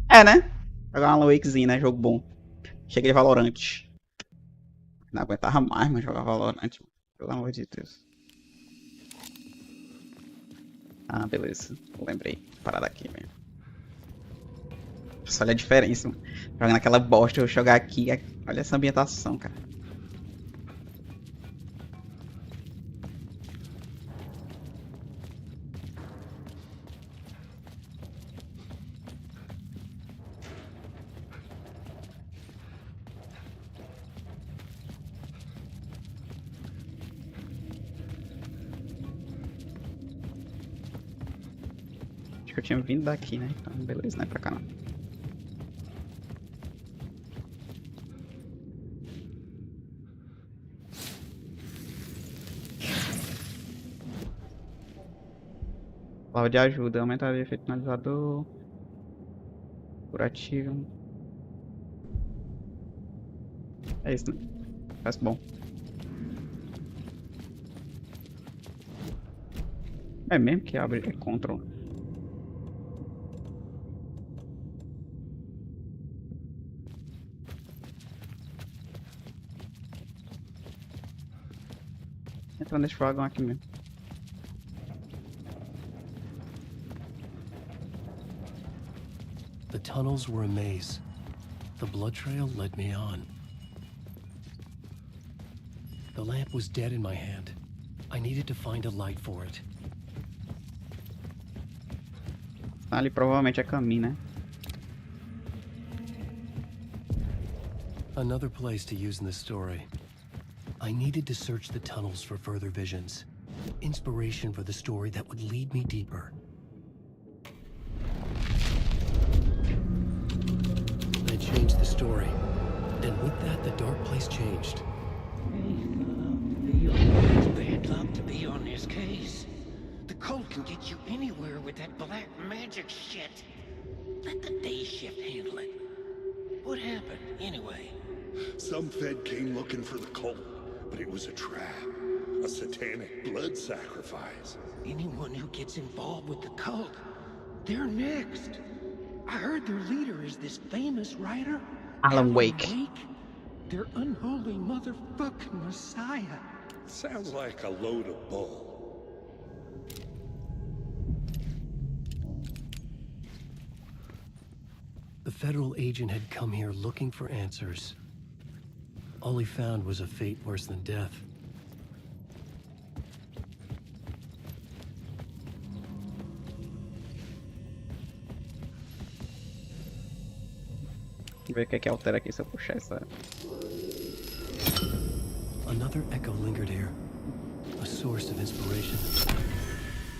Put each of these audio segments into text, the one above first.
É, né? Jogar uma Wakezinho, né? Jogo bom. Cheguei Valorant. Não aguentava mais, mas jogar Valorant. Pelo amor de Deus. Ah, beleza. Lembrei. Parar daqui, velho. Olha a diferença, mano. Jogando aquela bosta, eu jogar aqui. Olha essa ambientação, cara. Acho que eu tinha vindo daqui, né? Então, beleza, não é pra cá não. Palavra de ajuda, aumentar o efeito finalizador. Curativo. É isso, né? Parece bom. É mesmo que abre, é Ctrl. Entrando nesse vagão aqui mesmo. The tunnels were a maze. The blood trail led me on. The lamp was dead in my hand. I needed to find a light for it. Ali provavelmente é caminho, né? Another place to use in the story. I needed to search the tunnels for further visions. Inspiration for the story that would lead me deeper. I changed the story. And with that, the dark place changed. It's bad luck to be on this case. The cult can get you anywhere with that black magic shit. Let the day shift handle it. What happened, anyway? Some Fed came looking for the cult, but it was a trap. A satanic blood sacrifice. Anyone who gets involved with the cult, they're next. I heard their leader is this famous writer, Alan Wake. Their unholy motherfucking messiah. Sounds like a load of bull. The federal agent had come here looking for answers. All he found was a fate worse than death. Vamos ver o que é que altera aqui se eu puxar essa. Another echo lingered here, a source of inspiration.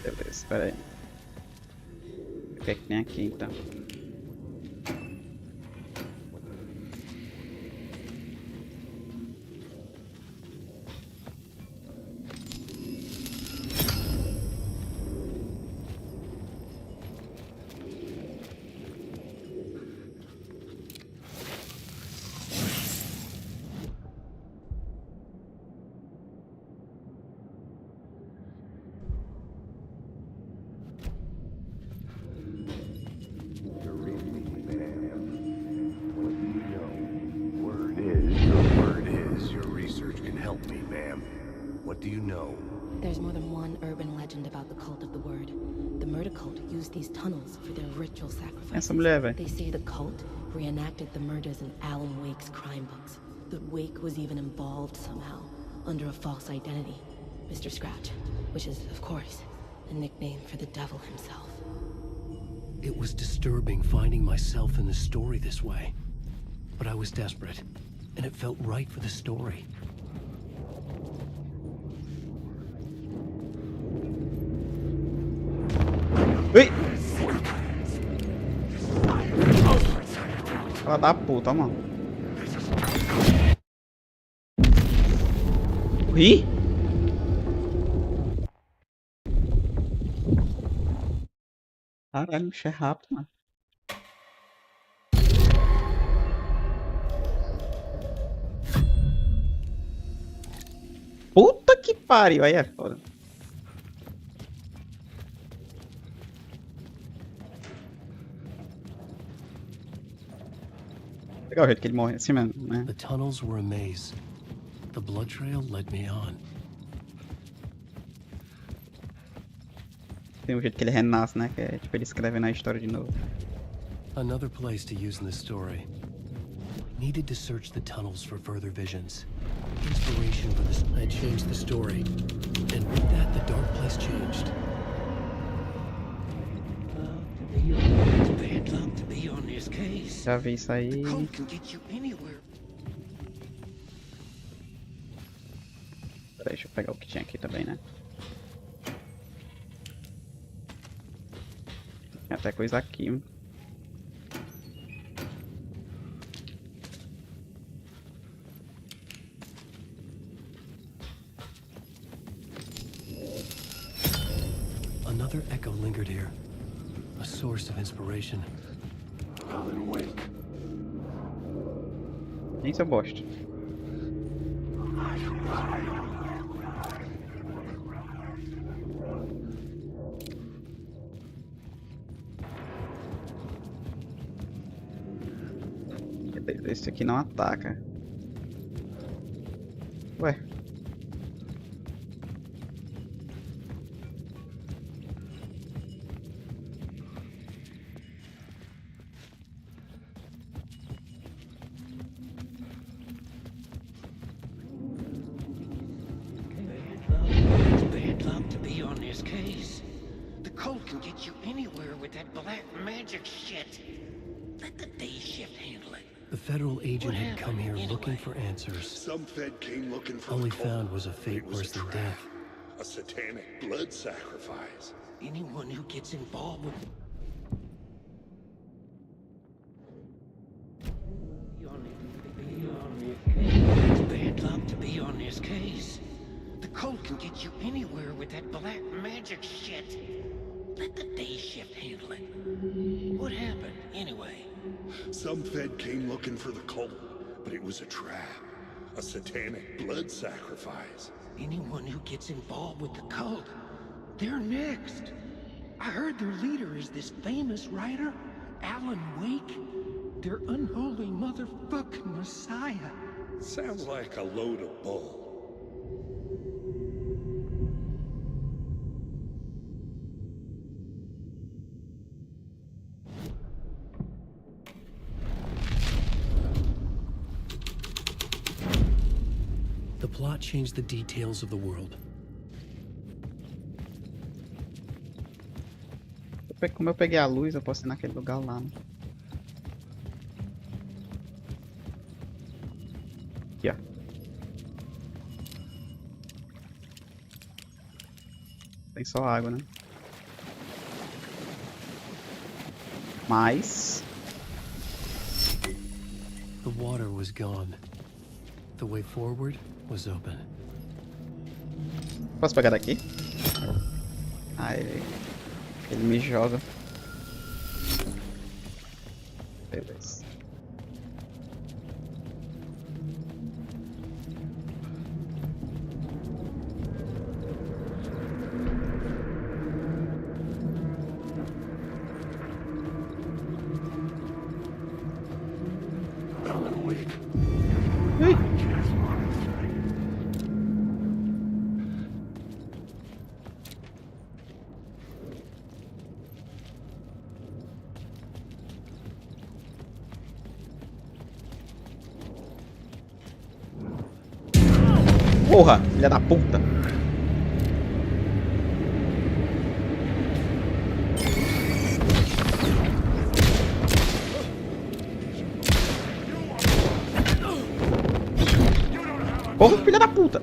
Beleza, espera aí. O que é que tem aqui então? What do you know? There's more than one urban legend about the cult of the word. The murder cult used these tunnels for their ritual sacrifices. Essa mulher, velho. They say the cult reenacted the murders in Alan Wake's crime books. That Wake was even involved somehow, under a false identity. Mr. Scratch, which is, of course, a nickname for the devil himself. It was disturbing finding myself in the story this way. But I was desperate, and it felt right for the story. Ui! Ela da puta, mano. Ui! Caralho, bicho é rápido, mano. Puta que pariu, aí é foda. Legal o jeito que ele morre assim mesmo, né? The tunnels were a maze. The blood trail led me on. Tem um jeito que ele renasce, né? Que é tipo ele escrevendo a história de novo. Another place to use in the story. Needed to search the tunnels for further visions. Inspiration for this. I changed the story. And with that, the dark place changed. It's bad luck to be on this case. Já vi isso aí. The code can get you anywhere. Peraí, deixa eu pegar o que tinha aqui também, né? Tem até coisa aqui. Another echo lingered here. A source of inspiration. Alan Wake. Nem se eu gosto. Esse aqui não ataca. Ué. It's bad luck to be on this case. The code can get you anywhere with that black magic shit. Let the day shift handle it. The federal agent What had come happened, here looking anyway? for answers. Some Fed came looking for All he the cult, found was a but fate it was worse a than trap. death. A satanic blood sacrifice. Anyone who gets involved with It's bad luck to be on this case. The code can get you anywhere with that black magic shit. Let the day shift handle it. What happened, anyway? Some Fed came looking for the cult, but it was a trap. A satanic blood sacrifice. Anyone who gets involved with the cult, they're next. I heard their leader is this famous writer, Alan Wake. Their unholy motherfucking messiah. Sounds like a load of bull. The plot changed the details of the world. Como eu peguei a luz, eu posso ir naquele lugar lá, né? Aqui, ó. Tem só água, né? Mas... The water was gone. The way forward was open. Posso pegar daqui? Aí... Ele me joga. Beleza. Alan Wake. Porra, filha da puta. Porra, filha da puta.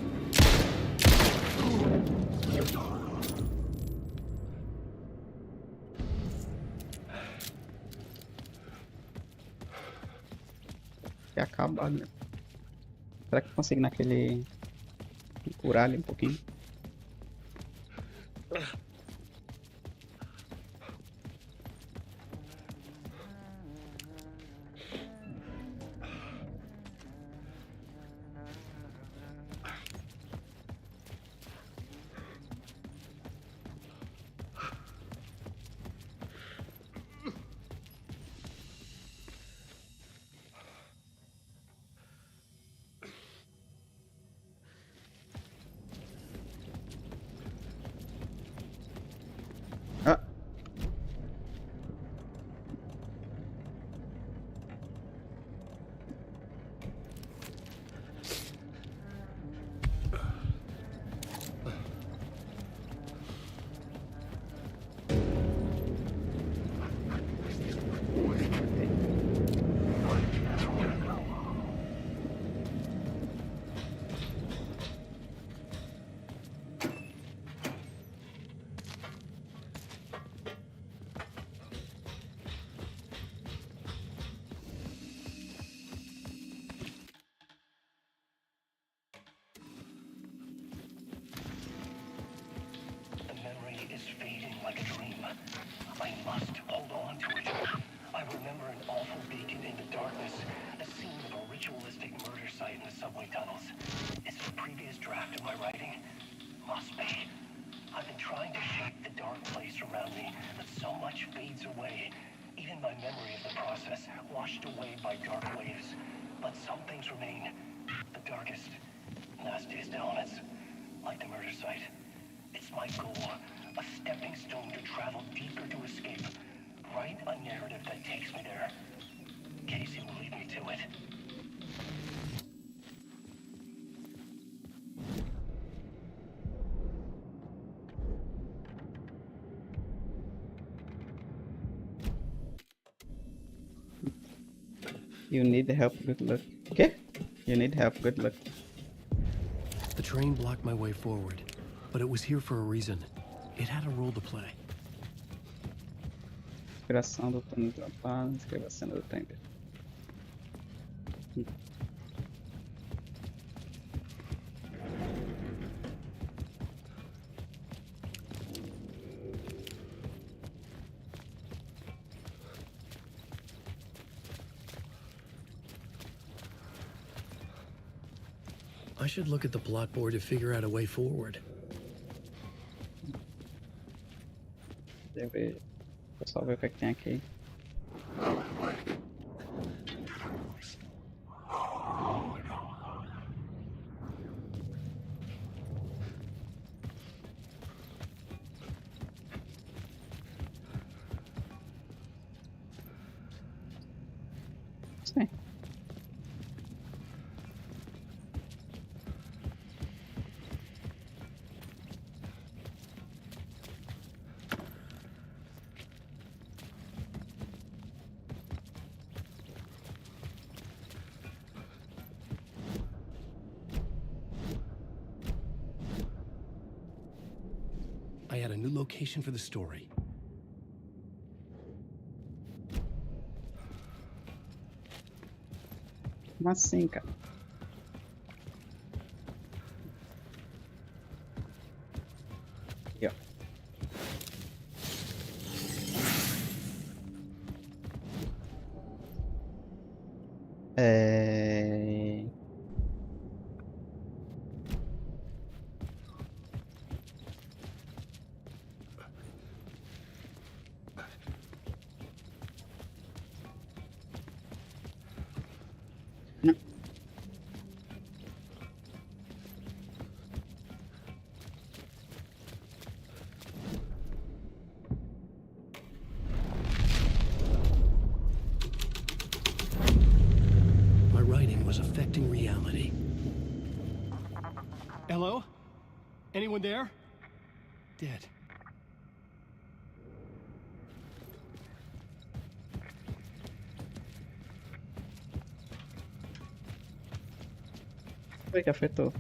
Que acaba, né? Será que eu consigo naquele... curar ali um pouquinho? fades away. Even my memory of the process washed away by dark waves. But some things remain. The darkest, nastiest elements, like the murder site. It's my goal, a stepping stone to travel deeper to escape. Write a narrative that takes me there. Casey will lead me to it. You need help, good luck. Okay? You need help, good luck. The train blocked my way forward, but it was here for a reason. It had a role to play. Inspiração do turno de trabalho, escreva a cena do tempo. I should look at the plot board to figure out a way forward. Deve só ver o que é que tem aqui. Sim. I had a new location for the story. Como assim, cara? Aqui, ó. Não. My writing was affecting reality. Hello? Anyone there? Dead. Foi que afetou.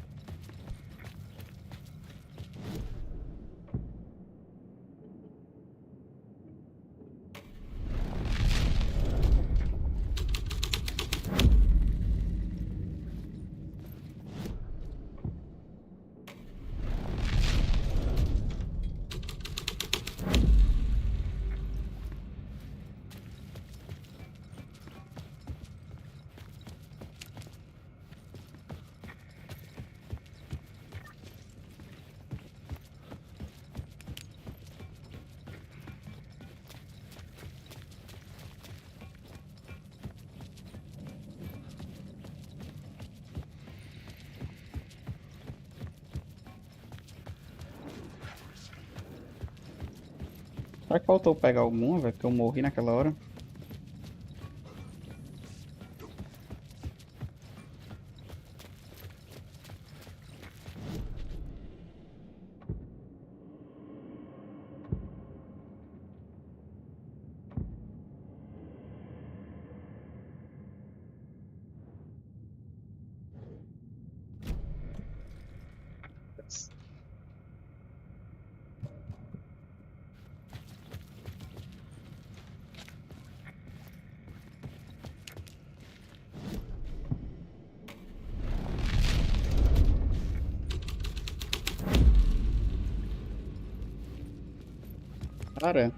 Será que faltou pegar alguma, velho? Que eu morri naquela hora. Cara.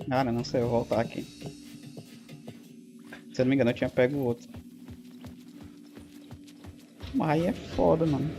Cara, não sei, eu vou voltar aqui. Se eu não me engano, eu tinha pego o outro. Mas aí é foda, mano.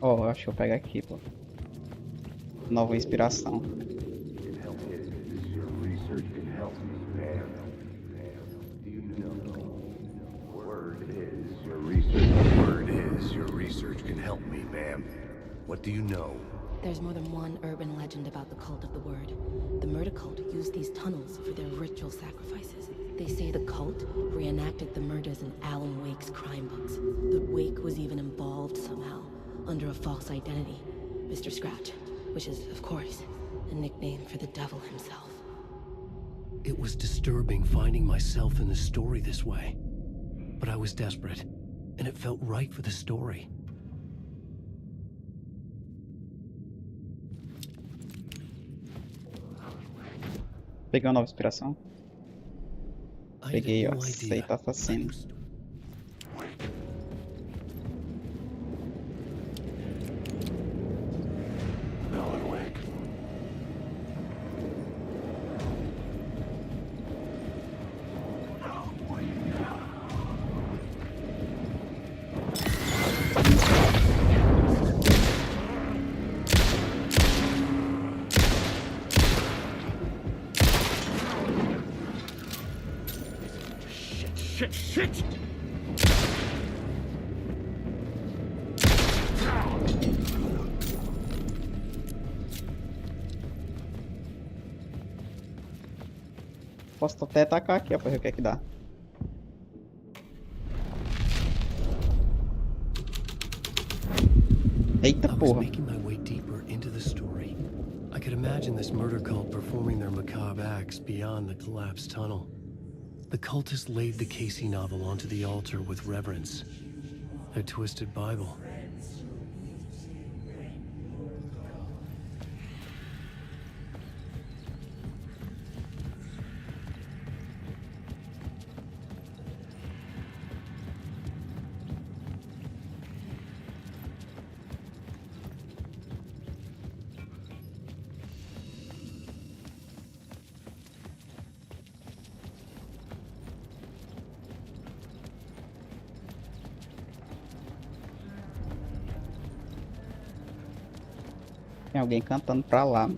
Ó, acho que eu pego aqui, pô. Nova inspiração. Word is your research can help me, ma'am. What do you know? There's more than one urban legend about the cult of the Word. The murder cult used these tunnels for their ritual sacrifices. They say the cult reenacted the murders in Alan Wake's crime books. That Wake was even involved somehow, under a false identity. Mr. Scratch, which is, of course, a nickname for the devil himself. It was disturbing finding myself in the story this way. But I was desperate, and it felt right for the story. Peguei uma nova inspiração. I had Peguei, ó, no idea. aceita assassino. Shit! Posso até atacar aqui, ó, pra ver o que é que dá. Eita I was porra. making my way deeper into the story. I could imagine this murder cult performing their macabre acts beyond the collapsed tunnel. The cultists laid the Casey novel onto the altar with reverence. Their twisted Bible. Tem alguém cantando pra lá.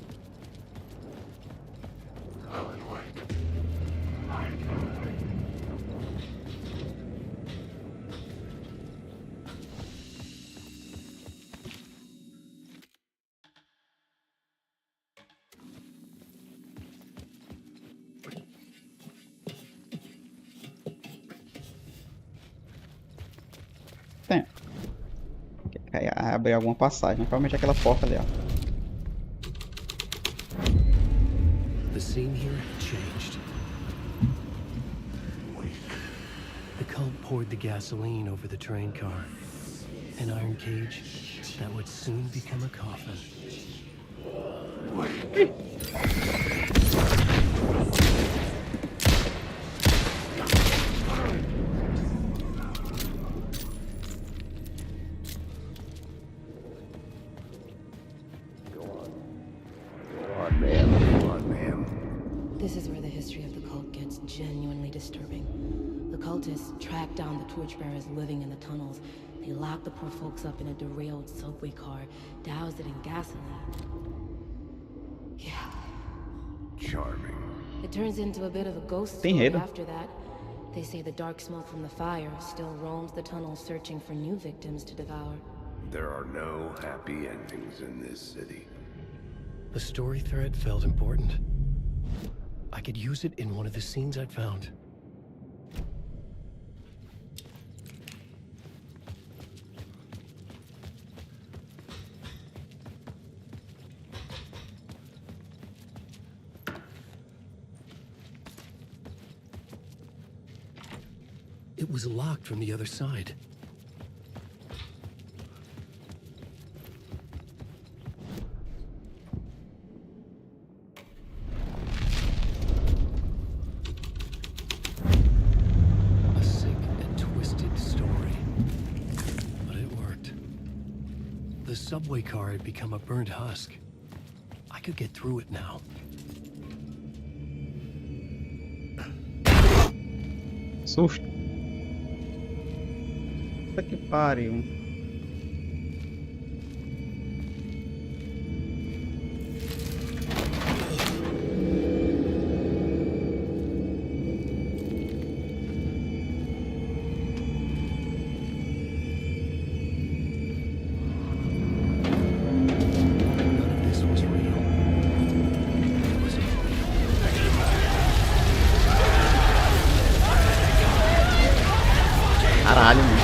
Tem. Aí abre alguma passagem. Provavelmente aquela porta ali, ó. The scene here had changed. The cult poured the gasoline over the train car. An iron cage that would soon become a coffin. This is where the history of the cult gets genuinely disturbing. The cult cultists tracked down the torchbearers living in the tunnels. They locked the poor folks up in a derailed subway car, doused it in gasoline. Yeah. Charming. It turns into a bit of a ghost Tem story enredo. after that. They say the dark smoke from the fire still roams the tunnels searching for new victims to devour. There are no happy endings in this city. The story thread felt important. I could use it in one of the scenes I'd found. It was locked from the other side. A sick and twisted story. But it worked. The subway car had become a burnt husk. I could get through it now. Susto. Puta que pariu. None of this was real. It wasn't Caralho, mano.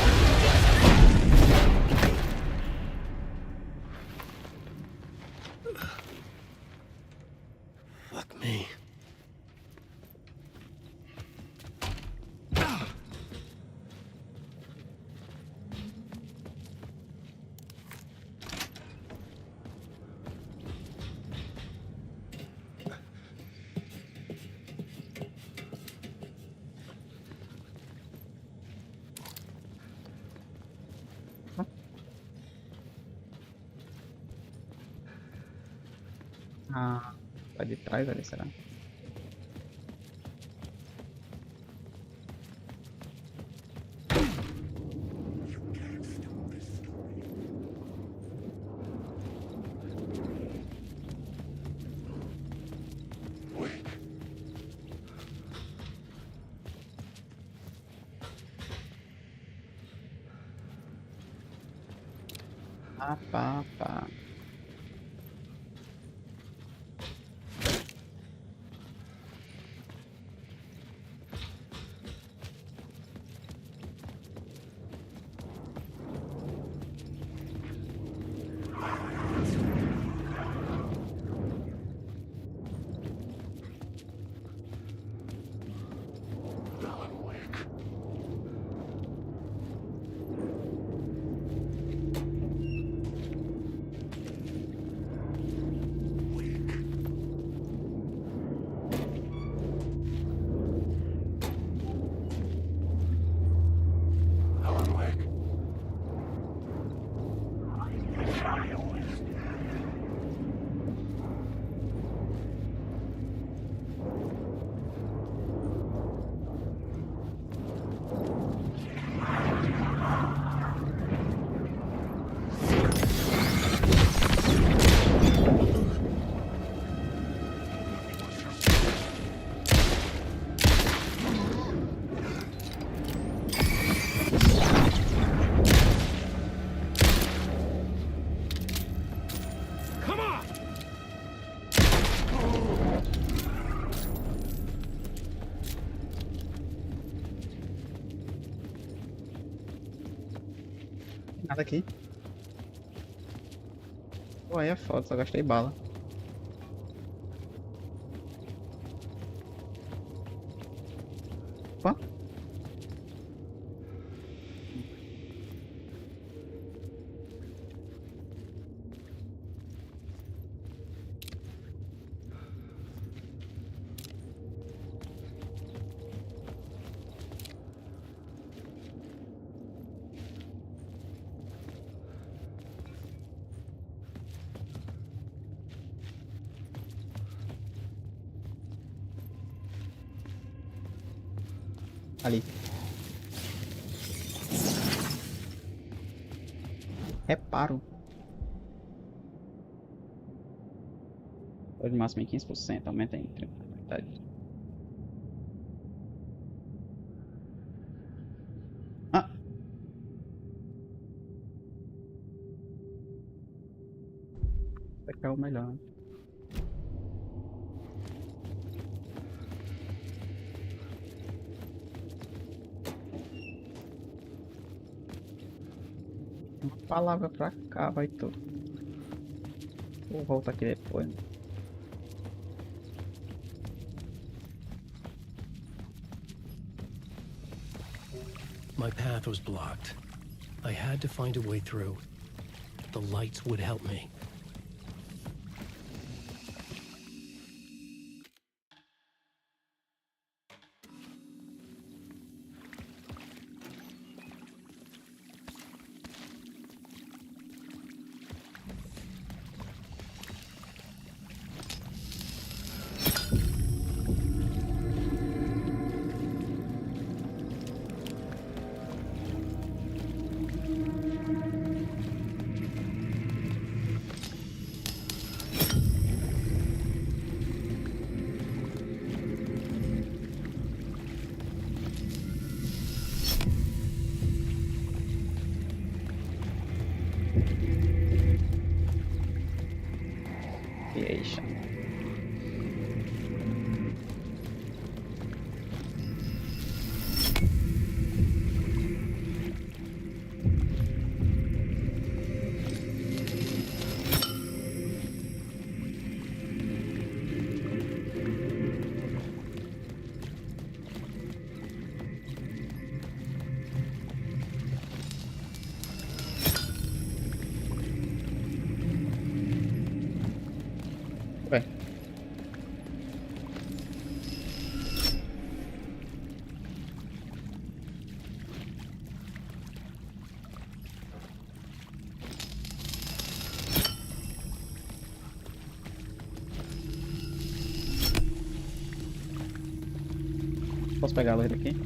Fuck me. Ah, tá de trás ali, será? Ah, pá, pá. Nada aqui. Pô, aí é foda, só gastei bala. Opa. Ali. Reparo. Pode máximo em 15%, aumenta em 30%. Ah! Vai ficar o melhor. Uma palavra pra cá, vai tudo. Vou voltar aqui depois. My path was blocked. I had to find a way through. The lights would help me. Creation. Ué. Posso pegar a luz daqui?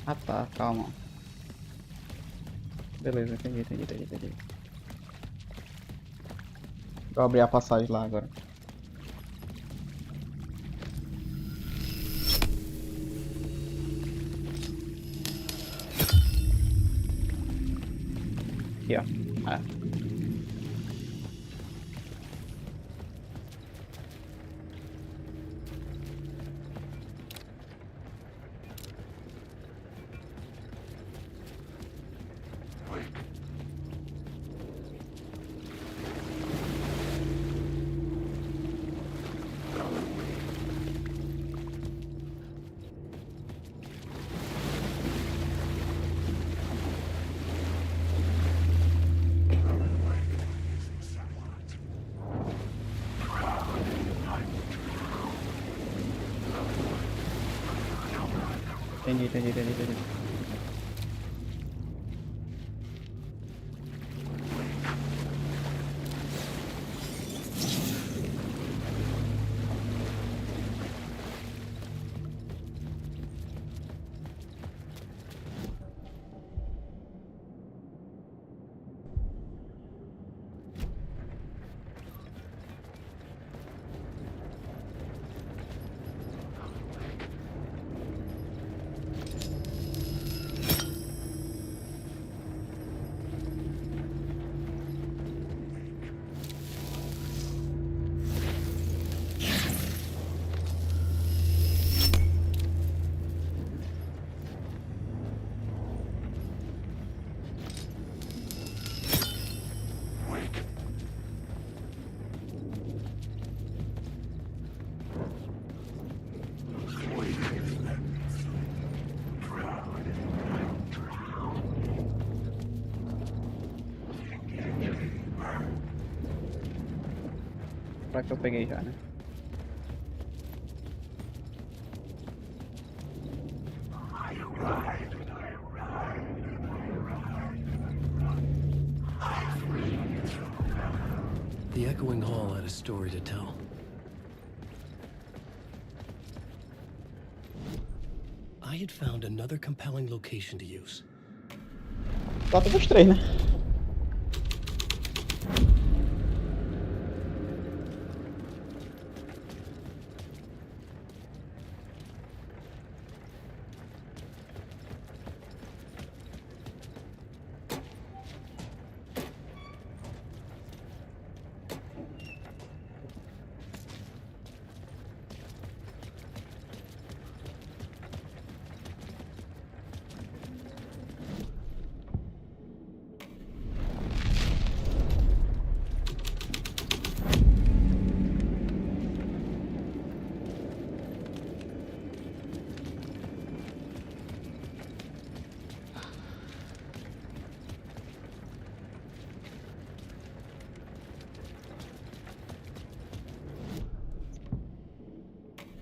Ah tá, calma. Beleza, entendi. Vou abrir a passagem lá agora. Aqui, ó. Ah. Entendi. Pra que eu peguei já, né? echoing hall had a story to tell. I had found another compelling location to use. Placa dos três, né?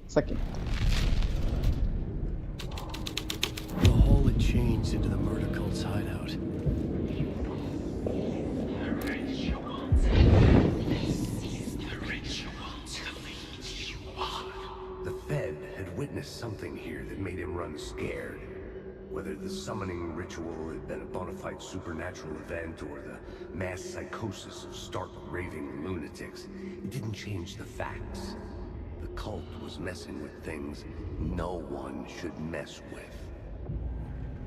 Isso aqui. The hall had changed into the murder cult's hideout. The Fed had witnessed something here that made him run scared. Whether the summoning ritual had been a bona fide supernatural event or the mass psychosis of stark raving lunatics, it didn't change the facts. The cult was messing with things no one should mess with.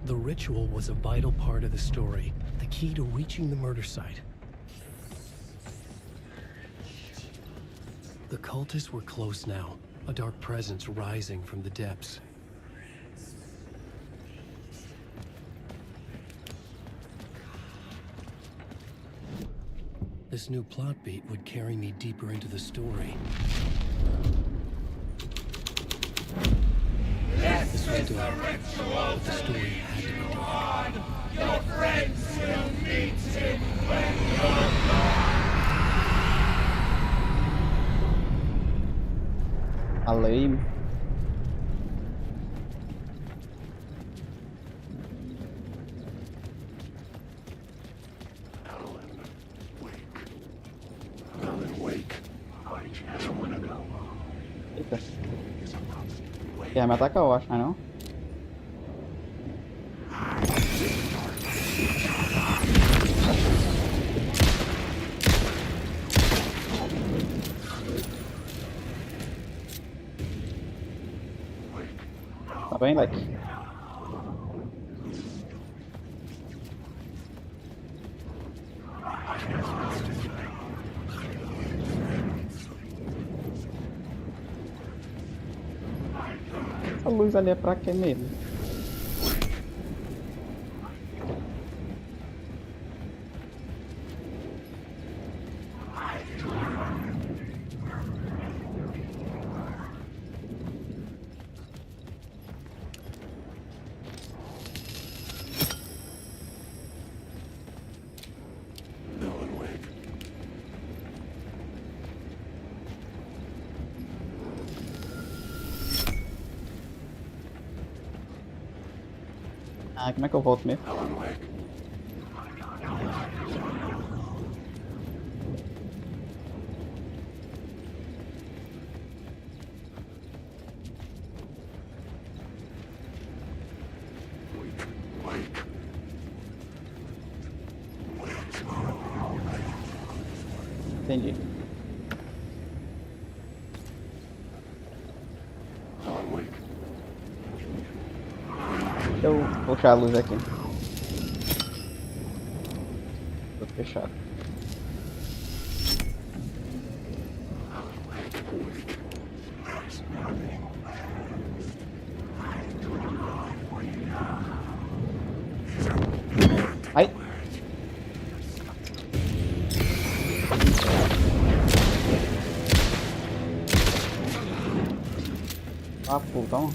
The ritual was a vital part of the story, the key to reaching the murder site. The cultists were close now, a dark presence rising from the depths. This new plot beat would carry me deeper into the story. This was dark, but the story had to be dark. Your friends will meet him when you're gone. Além. Alan, wake. I just wanna go. Eita. Quer me atacar, eu acho, não? Tá bem, like? Essa luz ali é pra quê mesmo? Alan, wake. Ah, como é que eu volto mesmo? Alan, wake. Wake. Entendi. Alan, wake. Deixa eu puxar a luz aqui. Tô fechado. Ai! Ah, puta, mano.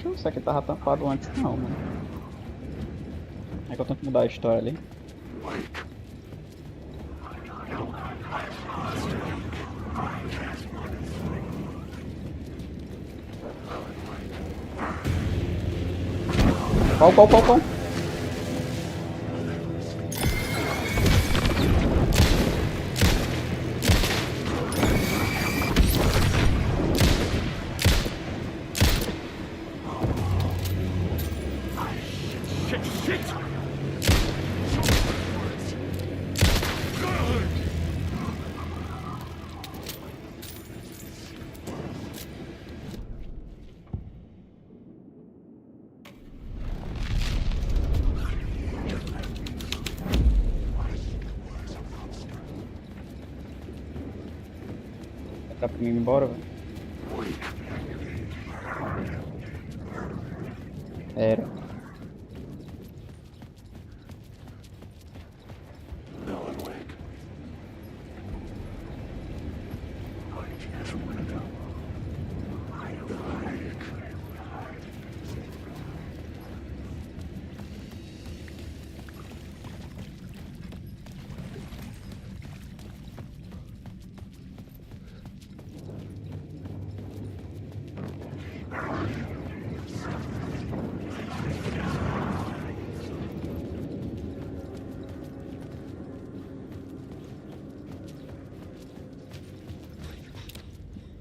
Oxe, isso aqui tava tampado antes não, mano. É que eu tenho que mudar a história ali. Qual? Dá pra mim ir embora, velho? Era.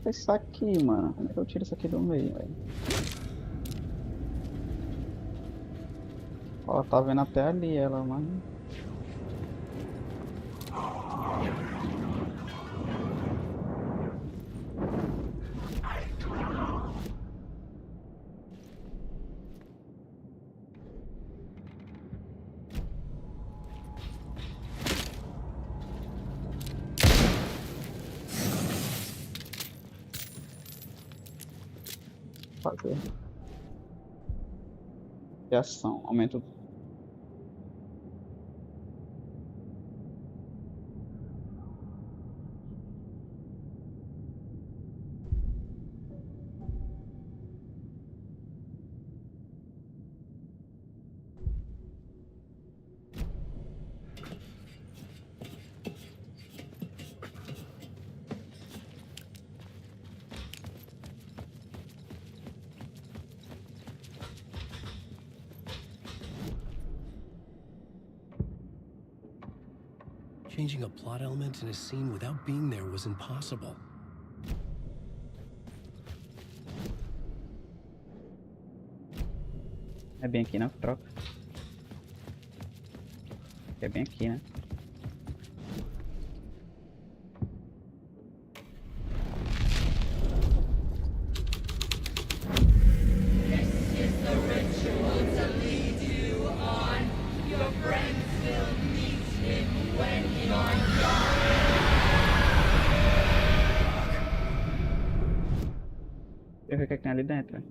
Isso aqui, mano. Como é que eu tiro isso aqui do meio, velho? Ó, tá vendo até ali ela, mano. Fazer. Reação. Aumento. Changing a plot element in a scene without being there was impossible. É bem aqui, né? Troca. É bem aqui, né? Deixa eu ver o que é que tem ali dentro.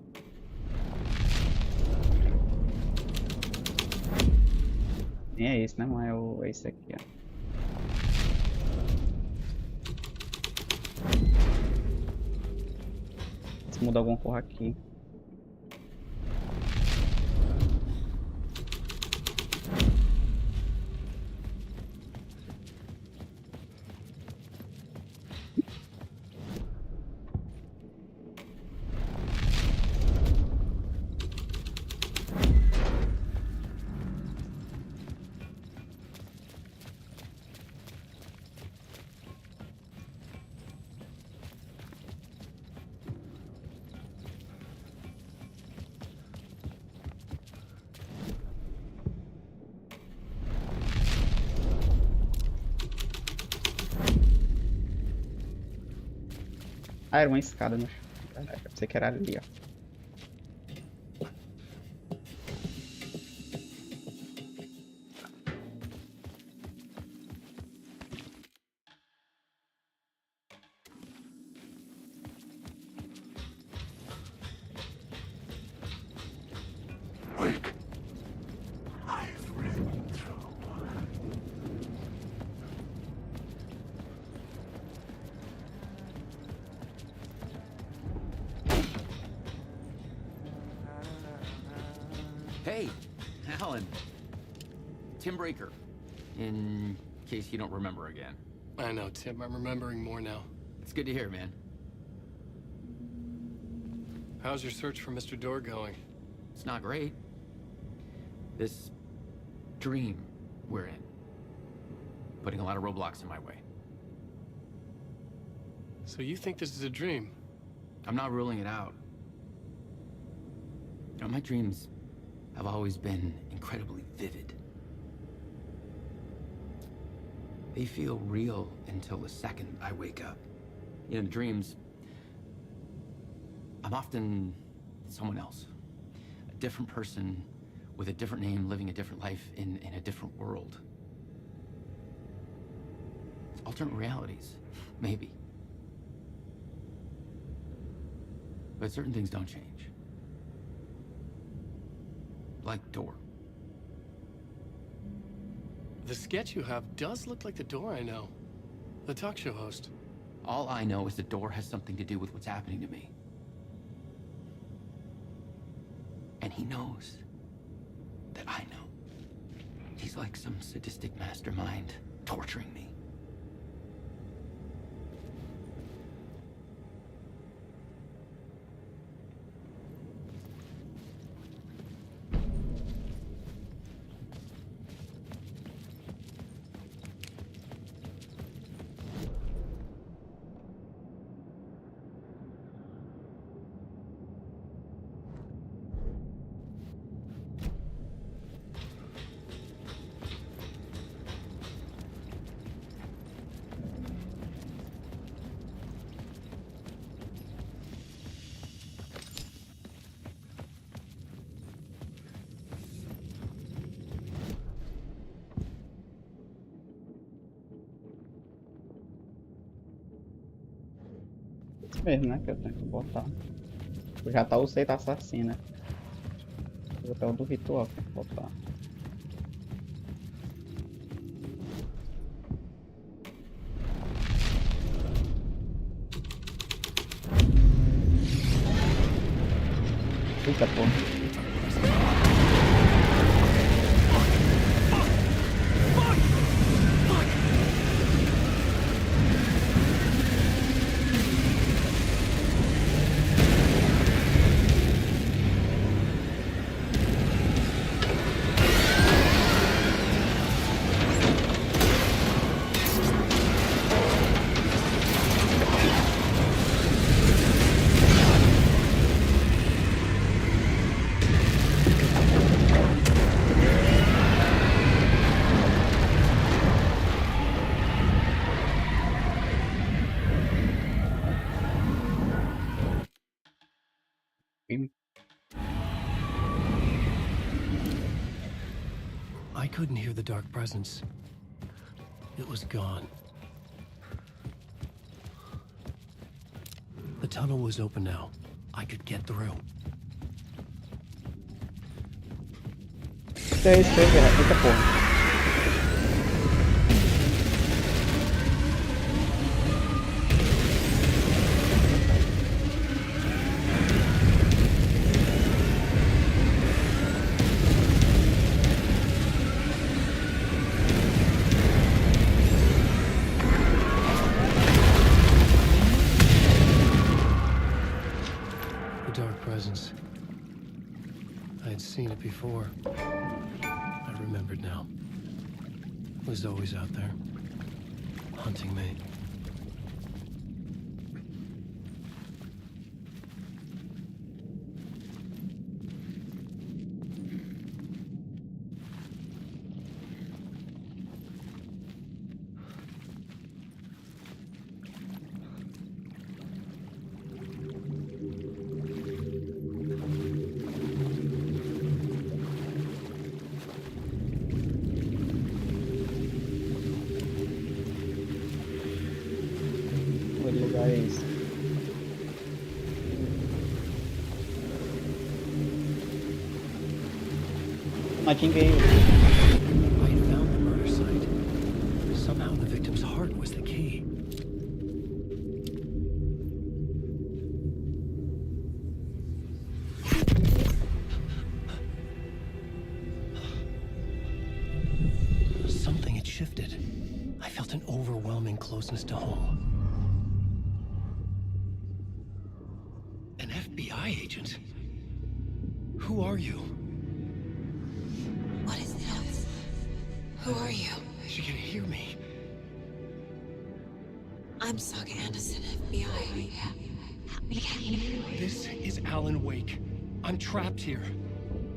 Nem é esse, né? Não é o... é esse aqui, ó. Se mudar alguma cor aqui. Ah, era uma escada no chão. Verdade, eu pensei que era ali, ó. Hey, Alan. Tim Breaker. In case you don't remember again. I know, Tim. I'm remembering more now. It's good to hear, man. How's your search for Mr. Door going? It's not great. This dream we're in. Putting a lot of roadblocks in my way. So you think this is a dream? I'm not ruling it out. You know, my dreams have always been incredibly vivid. They feel real until the second I wake up. You know, in dreams, I'm often someone else. A different person with a different name, living a different life in a different world. It's alternate realities, maybe. But certain things don't change. Like Door. The sketch you have does look like the Door I know. The talk show host. All I know is the Door has something to do with what's happening to me. And he knows that I know. He's like some sadistic mastermind torturing me. Mesmo, né? Que eu tenho que botar. Eu já tá o Seita Assassina. Vou botar o do ritual que eu tenho que botar. Eita porra. I couldn't hear the dark presence. It was gone. The tunnel was open now. I could get through. Que é isso, velho? Eita porra. The dark presence. I had seen it before. I remembered now. It was always out there, hunting me. Que lugar é esse? Nightingale. I had found the murder site. Somehow the victim's heart was the key. closeness to home. An FBI agent? Who are you? What is this? Who are you? She can hear me. I'm Saga Anderson, FBI. Help me. This is Alan Wake. I'm trapped here.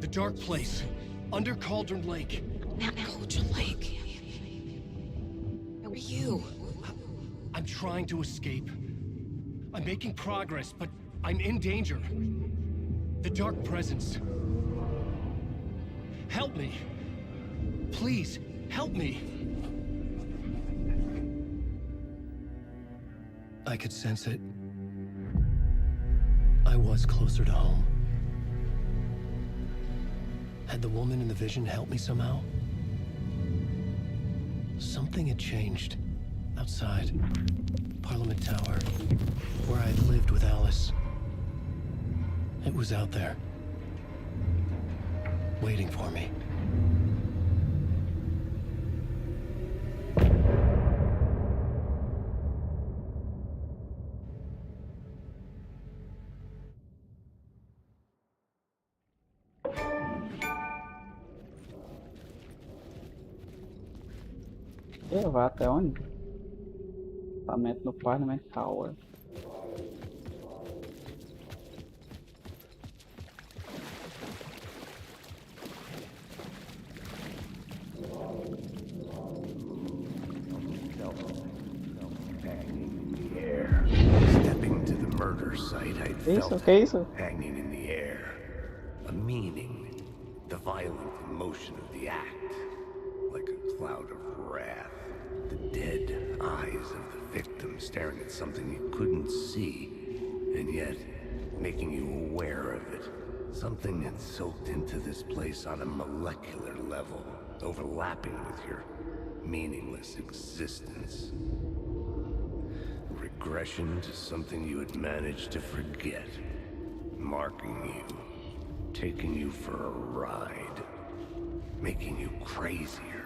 The dark place. Under Cauldron Lake. Not Cauldron Lake. Who are you? I'm trying to escape. I'm making progress, but I'm in danger. The dark presence. Help me. Please, help me. I could sense it. I was closer to home. Had the woman in the vision helped me somehow? Something had changed. Outside. Parliament Tower. Where I had lived with Alice. It was out there. Waiting for me. Vai até onde? Equipamento no Parliament Tower. Stepping to the murder site, I felt hanging in the air. A meaning. The violent emotion of the act. Like a cloud of wrath. The dead eyes of the victim staring at something you couldn't see. And yet, making you aware of it. Something had soaked into this place on a molecular level. Overlapping with your meaningless existence. Regression to something you had managed to forget. Marking you. Taking you for a ride. Making you crazier.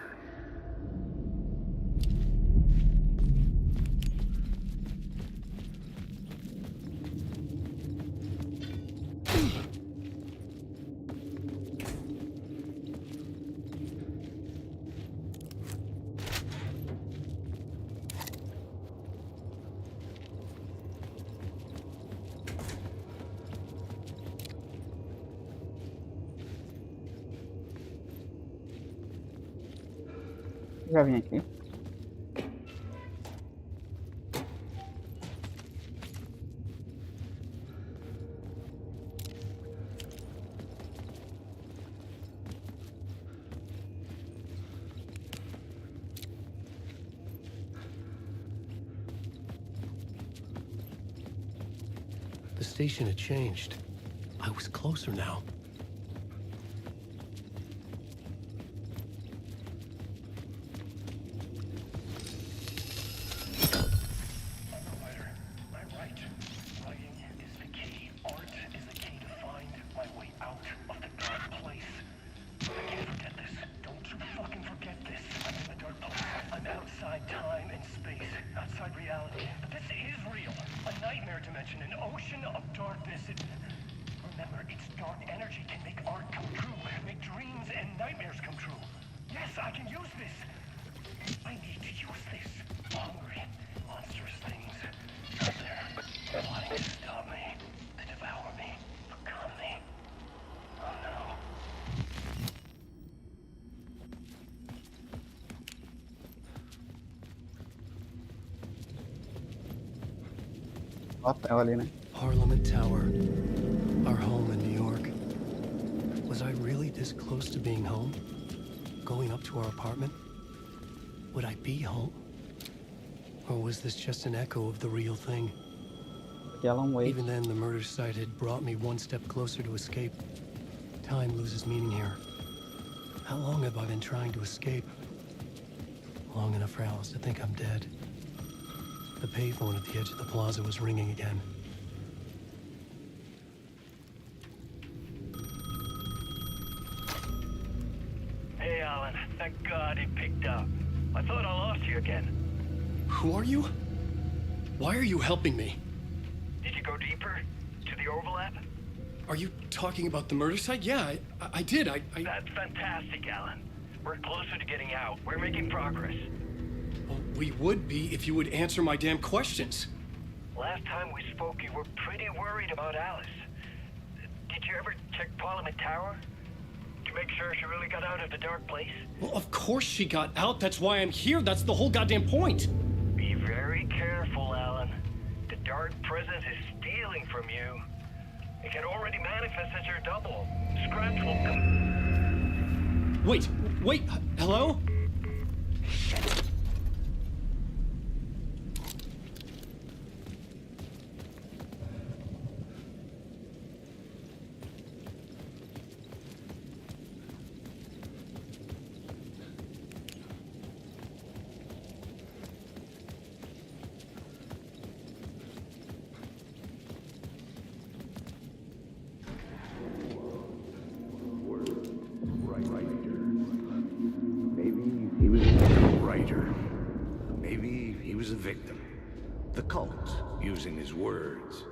Já vim aqui. The station had changed. I was closer now. Hotel ali, né? Parliament Tower. Our home in New York. Was I really this close to being home? Going up to our apartment? Would I be home? Or was this just an echo of the real thing? Alan Wake. Even then, the murder site had brought me one step closer to escape. Time loses meaning here. How long have I been trying to escape? Long enough for Alice to think I'm dead. The payphone at the edge of the plaza was ringing again. Hey, Alan. Thank God he picked up. I thought I lost you again. Who are you? Why are you helping me? Did you go deeper? To the overlap? Are you talking about the murder site? Yeah, I did. That's fantastic, Alan. We're closer to getting out. We're making progress. Well, we would be if you would answer my damn questions. Last time we spoke, you were pretty worried about Alice. Did you ever check Parliament Tower? To make sure she really got out of the dark place? Well, of course she got out. That's why I'm here. That's the whole goddamn point. Be very careful, Alan. The dark presence is stealing from you. It can already manifest as your double. Scratch will come... Wait, hello? Shit. The cult, using his words.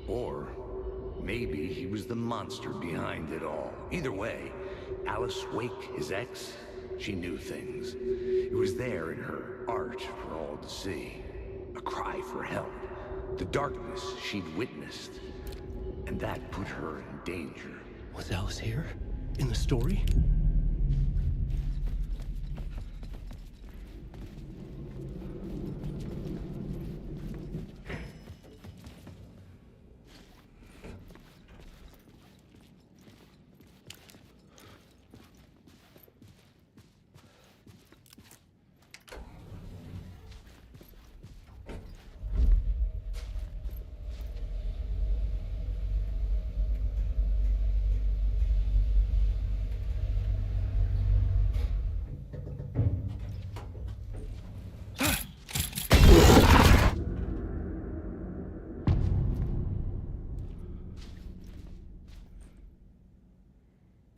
Or maybe he was the monster behind it all. Either way, Alice Wake, his ex, she knew things. It was there in her art for all to see. A cry for help. The darkness she'd witnessed. And that put her in danger. Was Alice here? In the story?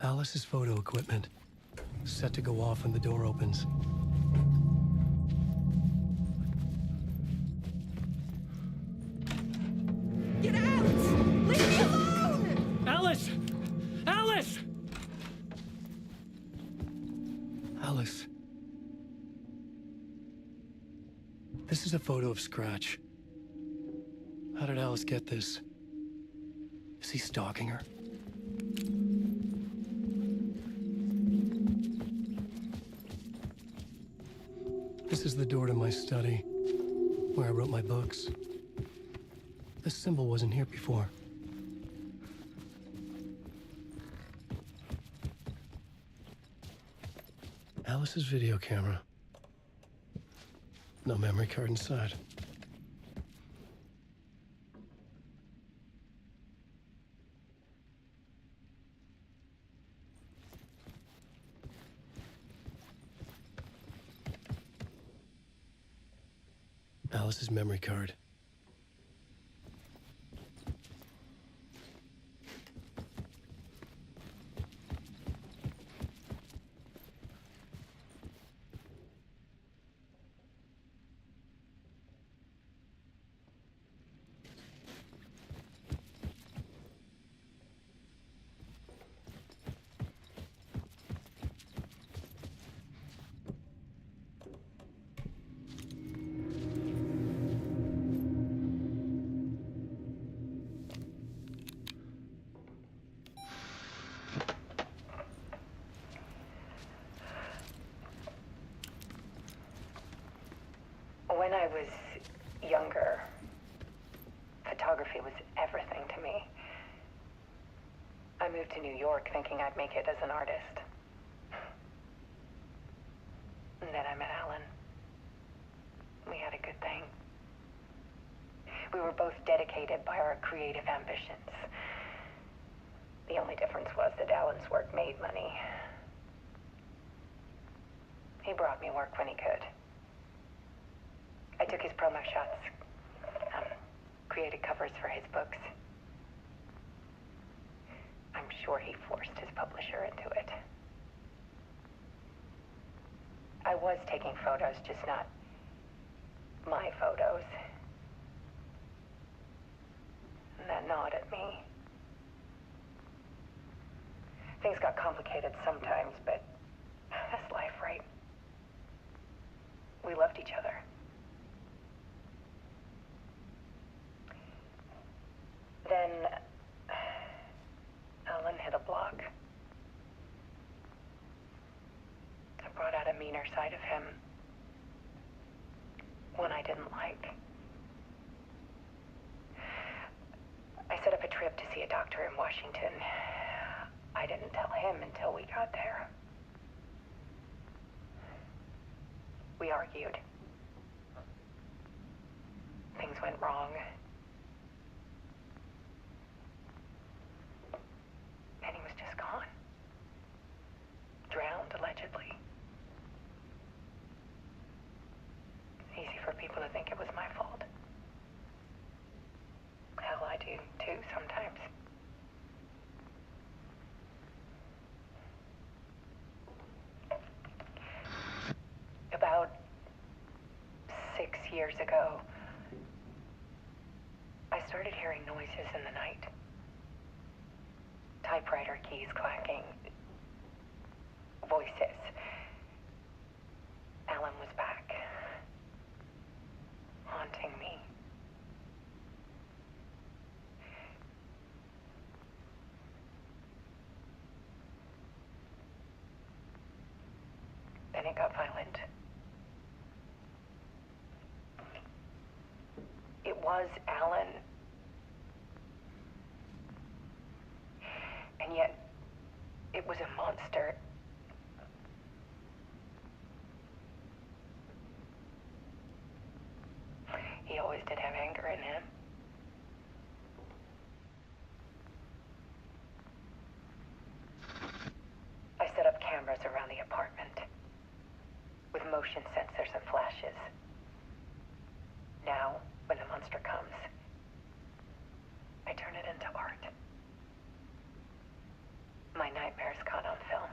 Alice's photo equipment. Set to go off when the door opens. Get out! Leave me alone! Alice! Alice! Alice. This is a photo of Scratch. How did Alice get this? Is he stalking her? This is the door to my study, where I wrote my books. This symbol wasn't here before. Alice's video camera. No memory card inside. Alice's memory card. When I was younger, photography was everything to me. I moved to New York thinking I'd make it as an artist. And then I met Alan. We had a good thing. We were both dedicated by our creative ambitions. The only difference was that Alan's work made money. He brought me work when he could. I took his promo shots, created covers for his books. I'm sure he forced his publisher into it. I was taking photos, just not My photos. And that nod at me. Things got complicated sometimes, but that's life, right? We loved each other. Then Alan hit a block. I brought out a meaner side of him. One I didn't like. I set up a trip to see a doctor in Washington. I didn't tell him until we got there. We argued. Things went wrong. And he was just gone. Drowned, allegedly. Easy for people to think it was my fault. Hell, I do too sometimes. About 6 years ago, I started hearing noises in the night. Typewriter keys clacking. Voices. Alan was back. Haunting me. Then it got violent. It was Alan. And yet, it was a monster. He always did have anger in him. I set up cameras around the apartment with motion sensors and flashes. Now, when the monster comes, I turn it into art. My nightmares caught on film.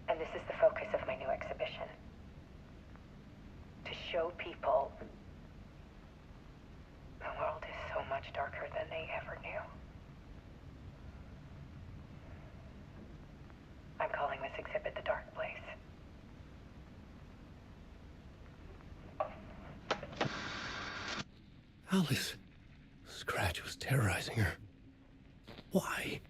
And this is the focus of my new exhibition. To show people the world is so much darker than they ever knew. I'm calling this exhibit The Dark Place. Alice. Scratch was terrorizing her. Why?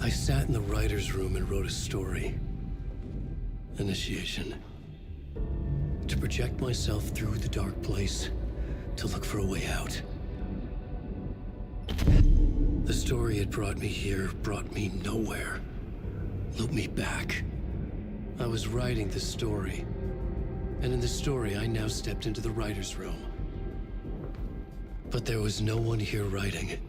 I sat in the writer's room and wrote a story. Initiation. To project myself through the dark place, to look for a way out. The story had brought me here, brought me nowhere. Looped me back. I was writing the story. And in the story, I now stepped into the writer's room. But there was no one here writing it.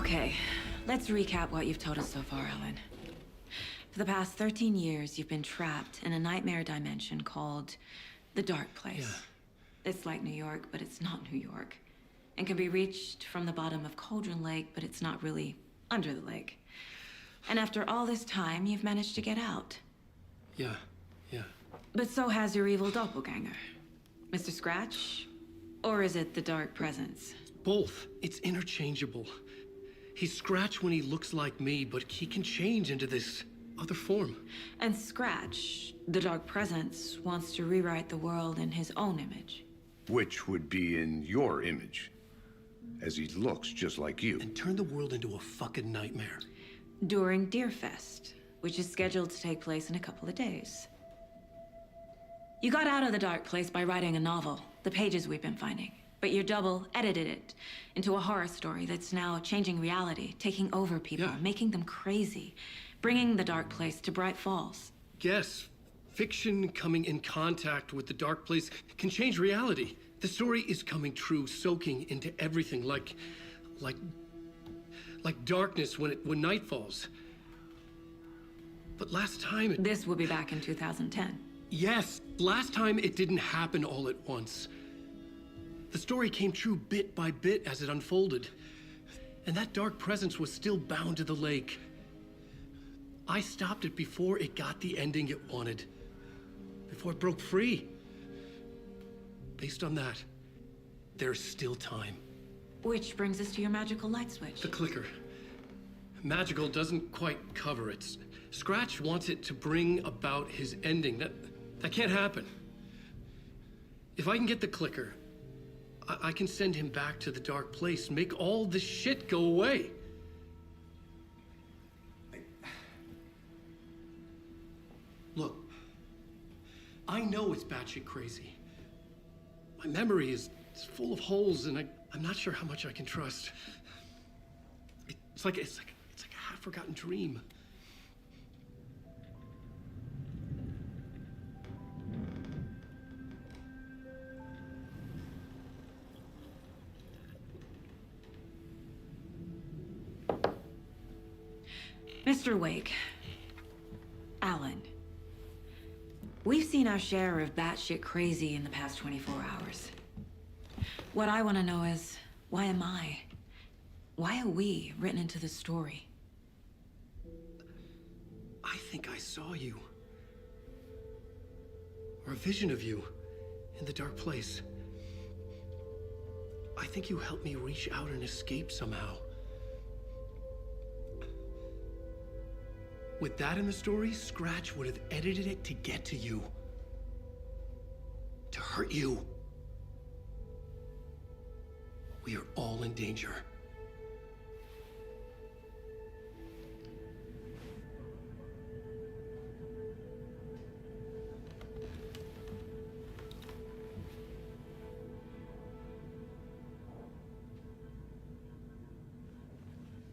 Okay, let's recap what you've told us so far, Alan. For the past 13 years, you've been trapped in a nightmare dimension called the Dark Place. Yeah. It's like New York, but it's not New York. And can be reached from the bottom of Cauldron Lake, but it's not really under the lake. And after all this time, you've managed to get out. Yeah. But so has your evil doppelganger. Mr. Scratch? Or is it the Dark Presence? Both. It's interchangeable. He's Scratch when he looks like me, but he can change into this other form. And Scratch, the Dark Presence, wants to rewrite the world in his own image. Which would be in your image, as he looks just like you. And turn the world into a fucking nightmare. During Deerfest, which is scheduled to take place in a couple of days. You got out of the Dark Place by writing a novel, the pages we've been finding. But your double edited it into a horror story that's now changing reality, taking over people, making them crazy, bringing the Dark Place to Bright Falls. Yes, fiction coming in contact with the Dark Place can change reality. The story is coming true, soaking into everything, like darkness when night falls. But last time This will be back in 2010. Yes, last time it didn't happen all at once. The story came true bit by bit as it unfolded. And that dark presence was still bound to the lake. I stopped it before it got the ending it wanted. Before it broke free. Based on that, there's still time. Which brings us to your magical light switch. The clicker. Magical doesn't quite cover it. Scratch wants it to bring about his ending. That can't happen. If I can get the clicker, I can send him back to the Dark Place, make all this shit go away. Look, I know it's batshit crazy. My memory is full of holes, and I'm not sure how much I can trust. It's like a half-forgotten dream. Mr. Wake, Alan, we've seen our share of batshit crazy in the past 24 hours. What I want to know is, why am I? Why are we written into the story? I think I saw you. Or a vision of you in the Dark Place. I think you helped me reach out and escape somehow. With that in the story, Scratch would have edited it to get to you. To hurt you. We are all in danger.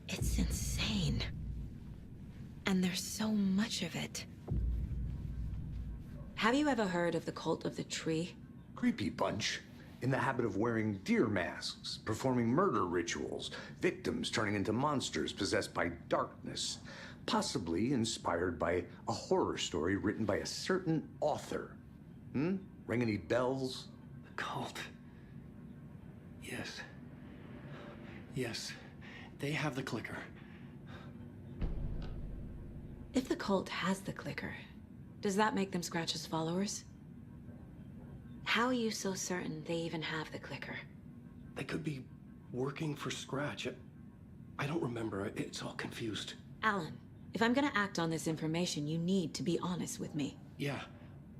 It's insane. And there's so much of it. Have you ever heard of the Cult of the Tree? Creepy bunch. In the habit of wearing deer masks, performing murder rituals, victims turning into monsters possessed by darkness. Possibly inspired by a horror story written by a certain author. Ring any bells? The cult. Yes. Yes. They have the clicker. If the cult has the clicker, does that make them Scratch's followers? How are you so certain they even have the clicker? They could be working for Scratch. I don't remember. It's all confused. Alan, if I'm gonna act on this information, you need to be honest with me. Yeah,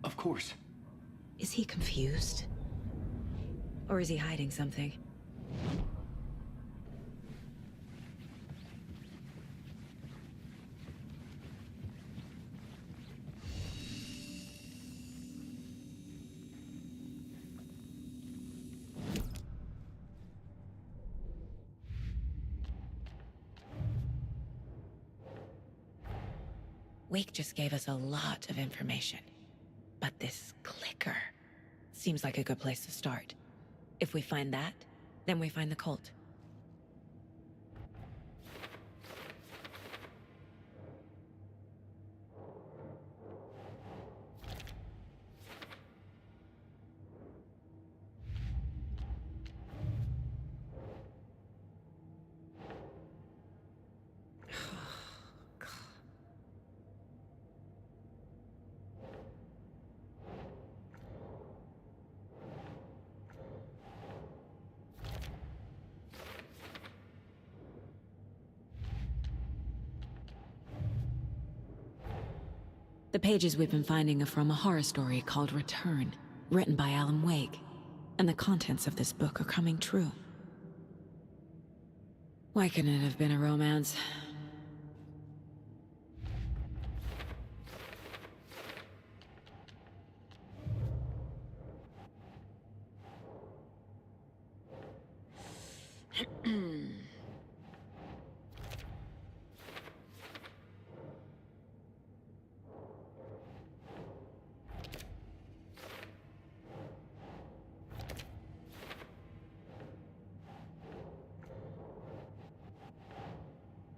of course. Is he confused? Or is he hiding something? Wake just gave us a lot of information. But this clicker seems like a good place to start. If we find that, then we find the cult. The pages we've been finding are from a horror story called Return, written by Alan Wake. And the contents of this book are coming true. Why couldn't it have been a romance?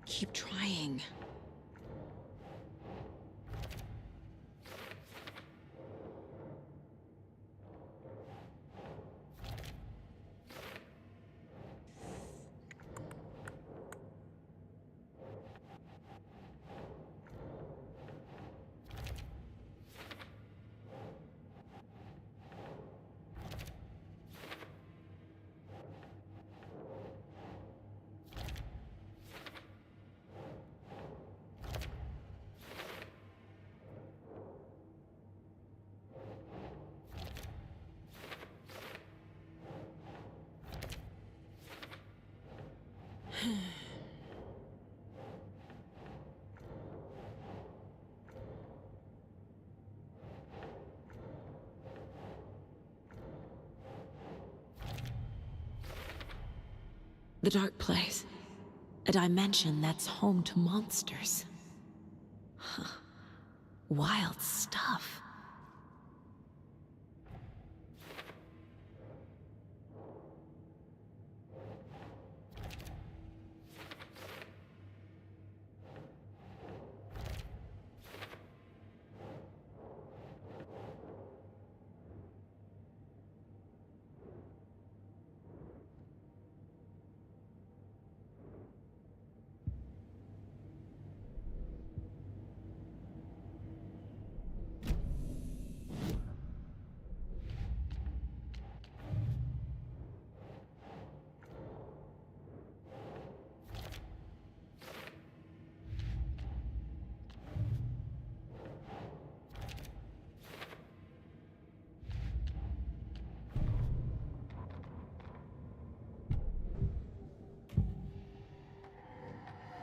Keep trying. The dark place. A dimension that's home to monsters. Huh. Wild stuff.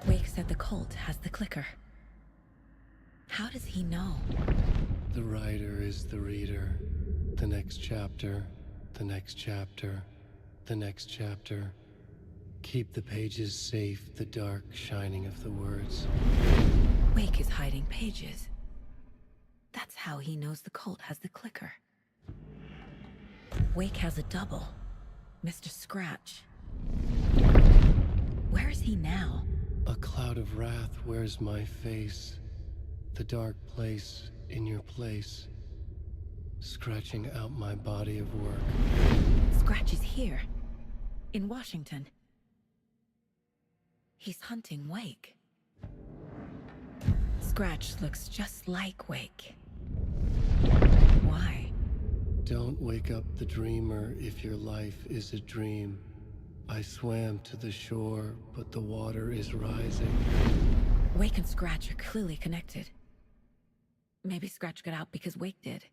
Wake said the cult has the clicker. How does he know? The writer is the reader. The next chapter, the next chapter, the next chapter. Keep the pages safe, the dark shining of the words. Wake is hiding pages. That's how he knows the cult has the clicker. Wake has a double. Mr. Scratch. Where is he now? A cloud of wrath wears my face. The dark place in your place. Scratching out my body of work. Scratch is here. In Washington. He's hunting Wake. Scratch looks just like Wake. Why? Don't wake up the dreamer if your life is a dream. I swam to the shore, but the water is rising. Wake and Scratch are clearly connected. Maybe Scratch got out because Wake did.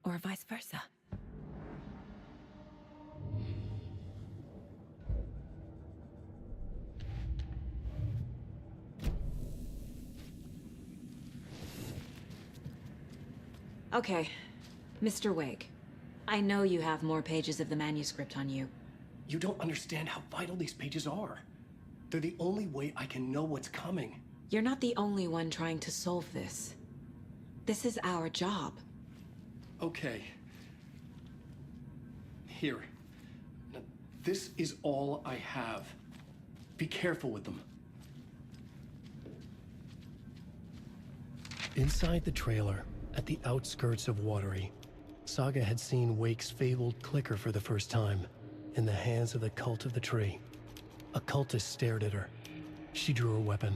Or vice versa. Okay, Mr. Wake. I know you have more pages of the manuscript on you. You don't understand how vital these pages are. They're the only way I can know what's coming. You're not the only one trying to solve this. This is our job. Okay. Here. Now, this is all I have. Be careful with them. Inside the trailer, at the outskirts of Watery, Saga had seen Wake's fabled clicker for the first time, in the hands of the Cult of the Tree. A cultist stared at her. She drew her weapon.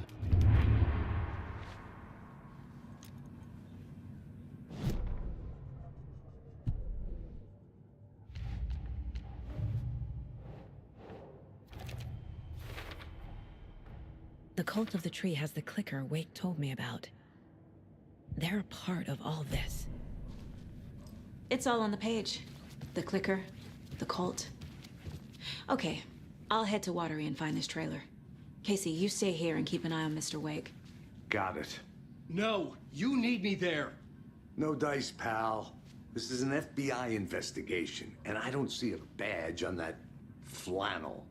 The Cult of the Tree has the clicker Wake told me about. They're a part of all this. It's all on the page. The clicker, the cult. Okay, I'll head to Watery and find this trailer. Casey, you stay here and keep an eye on Mr. Wake. Got it. No, you need me there. No dice, pal. This is an FBI investigation, and I don't see a badge on that flannel.